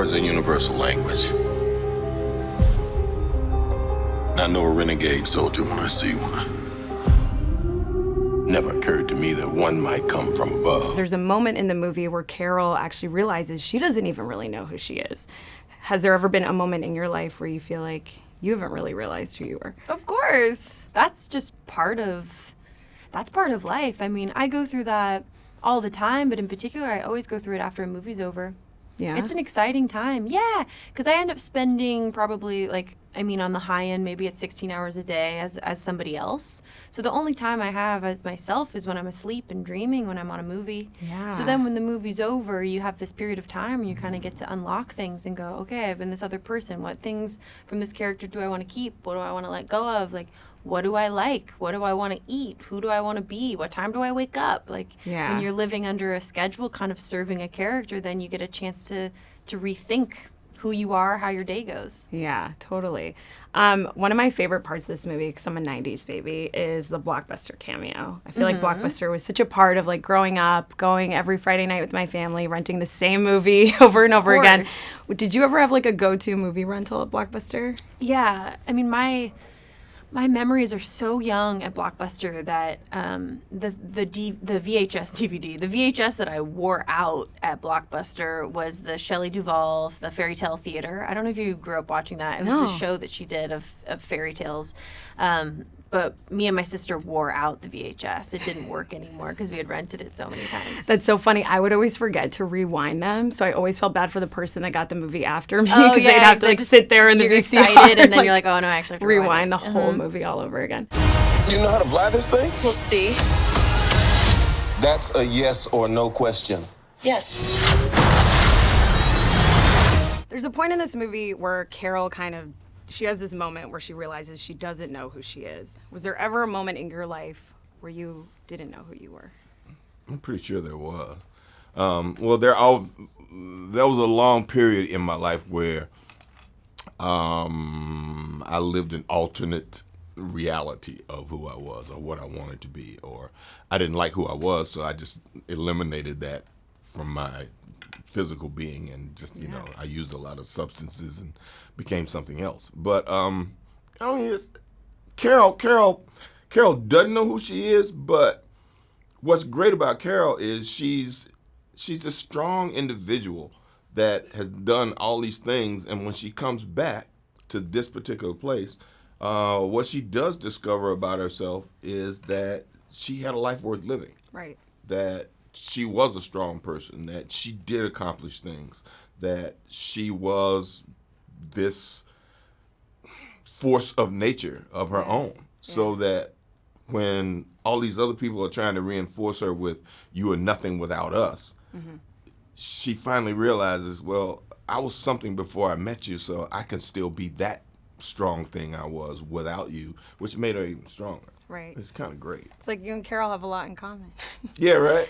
is a universal language. And I know a renegade soldier when I see one. Never occurred to me that one might come from above. There's a moment in the movie where Carol actually realizes she doesn't even really know who she is. Has there ever been a moment in your life where you feel like you haven't really realized who you are? Of course. That's just part of life. I mean, I go through that all the time, but in particular, I always go through it after a movie's over. Yeah. It's an exciting time. Yeah, because I end up spending probably on the high end, maybe it's 16 hours a day as somebody else. So the only time I have as myself is when I'm asleep and dreaming when I'm on a movie. Yeah. So then when the movie's over, you have this period of time where you kind of get to unlock things and go, okay, I've been this other person. What things from this character do I want to keep? What do I want to let go of? Like, what do I like? What do I want to eat? Who do I want to be? What time do I wake up? Like, Yeah. when you're living under a schedule, kind of serving a character, then you get a chance to rethink who you are, how your day goes. Yeah, totally. One of my favorite parts of this movie, because I'm a 90s baby, is the Blockbuster cameo. I feel like Blockbuster was such a part of like growing up, going every Friday night with my family, renting the same movie over and over again. Did you ever have like a go-to movie rental at Blockbuster? Yeah, I mean, my memories are so young at Blockbuster that the VHS DVD, the VHS that I wore out at Blockbuster was the Shelley Duvall, the Fairy Tale Theater. I don't know if you grew up watching that. It was the show that she did of fairy tales. But me and my sister wore out the VHS. It didn't work anymore because we had rented it so many times. That's so funny. I would always forget to rewind them, so I always felt bad for the person that got the movie after me because they'd have to like sit there in the VCR. You're excited, and then you're like, oh no, I actually have to rewind the whole movie all over again. You know how to fly this thing? We'll see. That's a yes or no question. Yes. There's a point in this movie where Carol she has this moment where she realizes she doesn't know who she is. Was there ever a moment in your life where you didn't know who you were? I'm pretty sure there was. There was a long period in my life where I lived an alternate reality of who I was or what I wanted to be, or I didn't like who I was, so I just eliminated that from my physical being and just, I used a lot of substances and became something else. But Carol doesn't know who she is, but what's great about Carol is she's a strong individual that has done all these things, and when she comes back to this particular place, what she does discover about herself is that she had a life worth living. Right. That she was a strong person, that she did accomplish things, that she was this force of nature of her own. So that when all these other people are trying to reinforce her with, you are nothing without us, she finally realizes, well, I was something before I met you, so I can still be that strong thing I was without you, which made her even stronger. Right. It's kind of great. It's like you and Carol have a lot in common. Yeah, right?